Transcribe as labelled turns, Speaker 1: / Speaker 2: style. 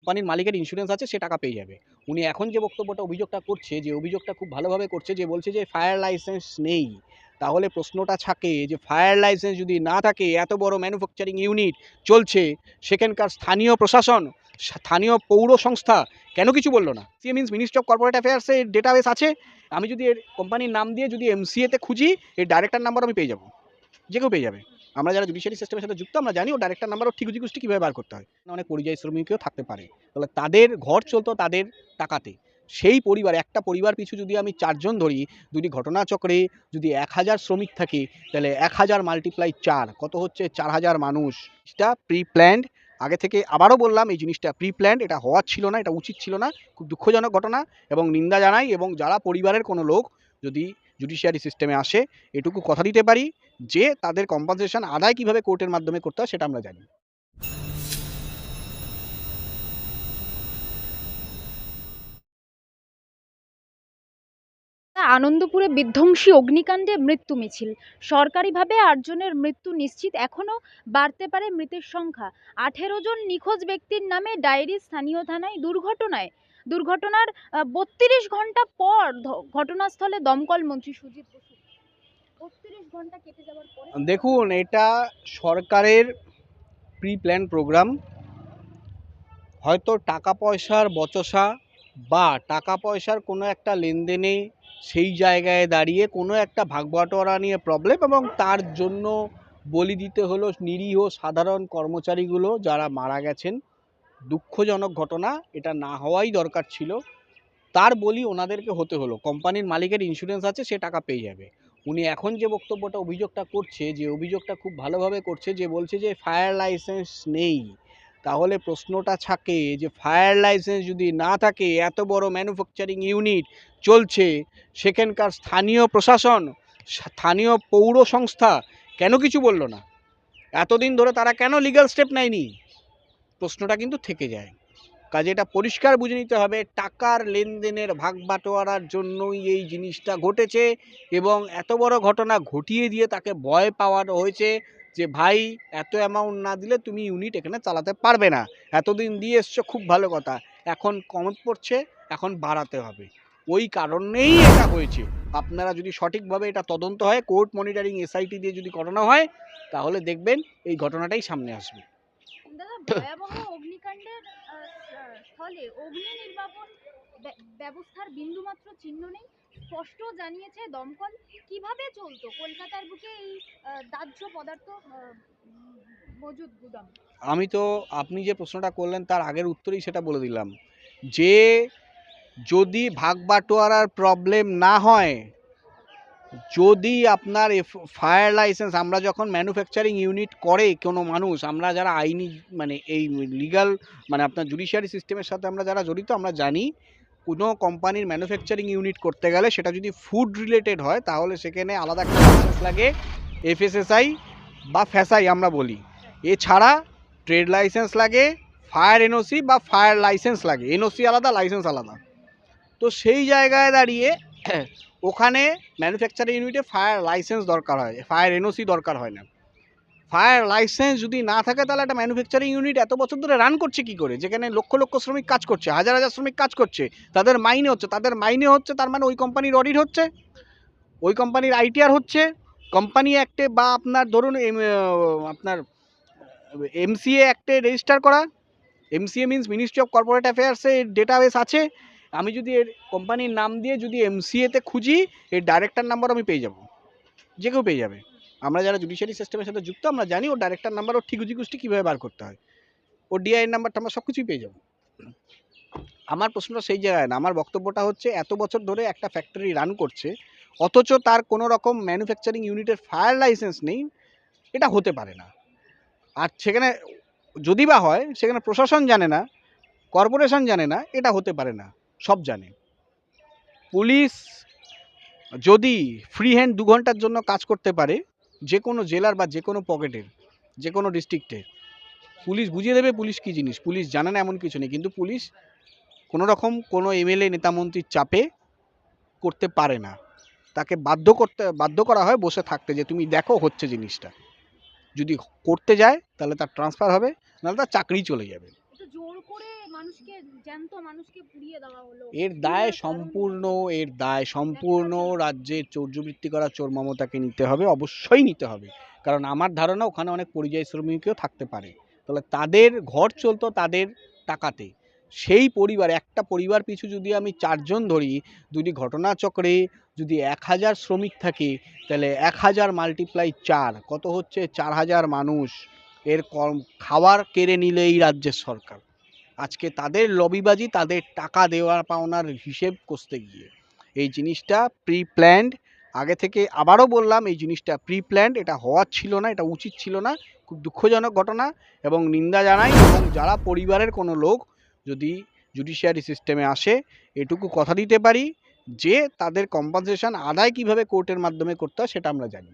Speaker 1: কোম্পানির মালিকের ইন্স্যুরেন্স আছে, সে টাকা পেয়ে যাবে। উনি এখন যে বক্তব্যটা অভিযোগটা করছে, যে অভিযোগটা খুব ভালোভাবে করছে, যে বলছে যে ফায়ার লাইসেন্স নেই। তাহলে প্রশ্নটা থাকে যে ফায়ার লাইসেন্স যদি না থাকে, এত বড় ম্যানুফ্যাকচারিং ইউনিট চলছে, সেখানকার স্থানীয় প্রশাসন, স্থানীয় পৌর সংস্থা কেন কিছু বললো না? C means ministry of corporate অ্যাফেয়ার্সের ডেটাবেস আছে। আমি যদি এর কোম্পানির নাম দিয়ে যদি এমসিএতে খুঁজি, এর ডাইরেক্টর নাম্বার আমি পেয়ে যাবো, যে কেউ পেয়ে যাবে। আমরা যারা জুডিশিয়ারি সিস্টেমের সাথে যুক্ত, আমরা জানি ও ডাইরেক্টর নাম্বার ও ঠিকুজি কুষ্টি কীভাবে বার করতে হয়। অনেক পরিযায়ী শ্রমিকও থাকতে পারে, তাহলে তাদের ঘর চলতো তাদের টাকাতে। সেই পরিবার, একটা পরিবার পিছু যদি আমি 4 জন ধরি, যদি ঘটনাচক্রে যদি 1000 শ্রমিক থাকে, তাহলে 1000 মাল্টিপ্লাই 4 কত হচ্ছে? 4000 মানুষ। এটা প্রি প্ল্যান্ড, আগে থেকে আবারও বললাম, এই জিনিসটা প্রি প্ল্যান্ড, এটা হওয়ার ছিল না, এটা উচিত ছিল না। খুব দুঃখজনক ঘটনা এবং নিন্দা জানাই। এবং যারা পরিবারের কোনো লোক যদি জুডিশিয়ারি সিস্টেমে আসে, এটুকু কথা দিতে পারি যে তাদের কম্পেনসেশন আদায় কিভাবে কোর্টের মাধ্যমে করতে হয় সেটা আমরা জানি।
Speaker 2: আনন্দপুরে বিধ্বংসী অগ্নিকাণ্ডে মৃত্যু মিছিল। সরকারিভাবে 8 জনের মৃত্যু নিশ্চিত, এখনও বাড়তে পারে মৃতের সংখ্যা। 18 জন নিখোঁজ ব্যক্তির নামে ডায়েরি স্থানীয় থানায়। দুর্ঘটনার 32 ঘন্টা পর ঘটনাস্থলে দমকল মন্ত্রী সুজিত বসু। 32 ঘন্টা কেটে যাওয়ার পরে
Speaker 1: দেখুন, এটা সরকারের প্রি প্ল্যান প্রোগ্রাম। হয়তো টাকা পয়সার বচসা বা টাকা পয়সার কোনো একটা লেনদেনে সেই জায়গায় দাঁড়িয়ে কোনো একটা ভাগবাটোয়ারা নিয়ে প্রবলেম, এবং তার জন্য বলি দিতে হলো নিরীহ সাধারণ কর্মচারীগুলো যারা মারা গেছেন। দুঃখজনক ঘটনা, এটা না হওয়াই দরকার ছিল। তার বলি ওনাদেরকে হতে হলো। কোম্পানির মালিকের ইন্স্যুরেন্স আছে, সে টাকা পেয়ে যাবে। উনি এখন যে বক্তব্যটা অভিযোগটা করছে, যে অভিযোগটা খুব ভালোভাবে করছে, যে বলছে যে ফায়ার লাইসেন্স নেই। তাহলে প্রশ্নটা থাকে যে ফায়ার লাইসেন্স যদি না থাকে, এত বড় ম্যানুফ্যাকচারিং ইউনিট চলছে, সেখানকার স্থানীয় প্রশাসন, স্থানীয় পৌর সংস্থা কেন কিছু বললো না? এতদিন ধরে তারা কেন লিগ্যাল স্টেপ নেয়নি? প্রশ্নটা কিন্তু থেকে যায়। কাজে এটা পরিষ্কার বুঝে নিতে হবে, টাকার লেনদেনের ভাগবাটোয়ারার জন্যই এই জিনিসটা ঘটেছে। এবং এত বড় ঘটনা ঘটিয়ে দিয়ে তাকে ভয় পাওয়ানো হয়েছে যে ভাই, এত অ্যামাউন্ট না দিলে তুমি ইউনিট এখানে চালাতে পারবে না। এতদিন দিয়ে এসছো, খুব ভালো কথা, এখন কম পড়ছে, এখন বাড়াতে হবে। ওই কারণেই এটা হয়েছে। আপনারা যদি সঠিকভাবে এটা তদন্ত হয়, কোর্ট মনিটরিং এসআইটি দিয়ে যদি করানো হয়, তাহলে দেখবেন এই ঘটনাটাই সামনে আসবে।
Speaker 2: দাদা, ভয়াবহ অগ্নিকাণ্ডের স্থলে অগ্নি নির্বাপন ব্যবস্থার বিন্দুমাত্র চিহ্ন নেই। স্পষ্ট জানিয়েছে দমকল। কিভাবে চলতো কলকাতার বুকে এই দাহ্য পদার্থ মজুদ গুদাম?
Speaker 1: আমি তো, আপনি যে প্রশ্নটা করলেন তার আগের উত্তরেই সেটা বলে দিলাম, যে যদি ভাগবাটোয়ারার প্রবলেম না হয়, যদি আপনার ফায়ার লাইসেন্স, আমরা যখন ম্যানুফ্যাকচারিং ইউনিট করে কোনো মানুষ, আমরা যারা আইনি মানে এই লিগাল মানে আপনার জুডিশিয়ারি সিস্টেমের সাথে আমরা যারা জড়িত, আমরা জানি কোনো কোম্পানির ম্যানুফ্যাকচারিং ইউনিট করতে গেলে, সেটা যদি ফুড রিলেটেড হয়, তাহলে সেখানে আলাদা একটা লাইসেন্স লাগে, এফএসএসআই বা ফ্যাসাই আমরা বলি। এছাড়া ট্রেড লাইসেন্স লাগে, ফায়ার এনওসি বা ফায়ার লাইসেন্স লাগে। এনওসি আলাদা, লাইসেন্স আলাদা। তো সেই জায়গায় দাঁড়িয়ে ওখানে ম্যানুফ্যাকচারিং ইউনিটে ফায়ার লাইসেন্স দরকার হয়, ফায়ার এনওসি দরকার হয় না। ফায়ার লাইসেন্স যদি না থাকে, তাহলে একটা ম্যানুফ্যাকচারিং ইউনিট এত বছর ধরে রান করছে কী করে? যেখানে লক্ষ লক্ষ শ্রমিক কাজ করছে, হাজার হাজার শ্রমিক কাজ করছে, তাদের মাইনে হচ্ছে, তার মানে ওই কোম্পানির অডিট হচ্ছে, ওই কোম্পানির আইটিআর হচ্ছে, কোম্পানি অ্যাক্টে বা আপনার ধরুন আপনার এমসিএ অ্যাক্টে রেজিস্টার করা। MCA means ministry of corporate অ্যাফেয়ার্সের ডেটাবেস আছে। আমি যদি এর কোম্পানির নাম দিয়ে যদি এমসিএতে খুঁজি, এর ডাইরেক্টর নাম্বার আমি পেয়ে যাব, যে কেউ পেয়ে যাবে। আমরা যারা জুডিশিয়ারি সিস্টেমের সাথে যুক্ত, আমরা জানি ও ডাইরেক্টর নাম্বার ও ঠিকুজি কুষ্টি কীভাবে বার করতে হয়। ও ডিআই নাম্বারটা আমরা সব কিছুই পেয়ে যাব। আমার প্রশ্নটা সেই জায়গায় না, আমার বক্তব্যটা হচ্ছে এত বছর ধরে একটা ফ্যাক্টরি রান করছে, অথচ তার কোনো রকম ম্যানুফ্যাকচারিং ইউনিটের ফায়ার লাইসেন্স নেই। এটা হতে পারে না। আর সেখানে যদি বা হয়, সেখানে প্রশাসন জানে না, কর্পোরেশন জানে না, এটা হতে পারে না। সব জানে। পুলিশ যদি ফ্রি হ্যান্ড 2 ঘন্টার জন্য কাজ করতে পারে, যে কোনো জেলার বা যে কোনো পকেটের, যে কোনো ডিস্ট্রিক্টের, পুলিশ বুঝিয়ে দেবে পুলিশ কী জিনিস। পুলিশ জানে না এমন কিছু নেই, কিন্তু পুলিশ কোনো রকম কোনো এমএলএ নেতামন্ত্রীর চাপে করতে পারে না। তাকে বাধ্য করা হয় বসে থাকতে, যে তুমি দেখো হচ্ছে জিনিসটা। যদি করতে যায়, তাহলে তার ট্রান্সফার হবে, নাহলে তার চাকরি চলে যাবে।
Speaker 2: জোর করে মানুষ আজকে জ্যান্ত মানুষকে পুড়িয়ে দেওয়া হলো।
Speaker 1: এর দায় সম্পূর্ণ রাজ্যের চৌর্যবৃত্তি করা চোর মমতাকে নিতে হবে, অবশ্যই নিতে হবে। কারণ আমার ধারণা ওখানে অনেক পরিযায়ী শ্রমিকও থাকতে পারে, তাহলে তাদের ঘর চলতো তাদের টাকাতে। সেই পরিবার, একটা পরিবার পিছু যদি আমি 4 জন ধরি, যদি ঘটনাচক্রে যদি 1000 শ্রমিক থাকে, তাহলে 1000 মাল্টিপ্লাই 4 কত হচ্ছে? 4000 মানুষ এর খাবার কেড়ে নিলে এই রাজ্যের সরকার। আজকে তাদের লবিবাজি, তাদের টাকা দেওয়া পাওনার হিসেব কষতে গিয়ে এই জিনিসটা প্রি প্ল্যান্ড। আগে থেকে আবারও বললাম, এই জিনিসটা প্রি প্ল্যান্ড, এটা হওয়ার ছিল না, এটা উচিত ছিল না। খুব দুঃখজনক ঘটনা এবং নিন্দা জানাই। এবং যারা পরিবারের কোনো লোক যদি জুডিশিয়ারি সিস্টেমে আসে, এটুকু কথা দিতে পারি যে তাদের কম্পেনসেশন আদায় কিভাবে কোর্টের মাধ্যমে করতে হয় সেটা আমরা জানি।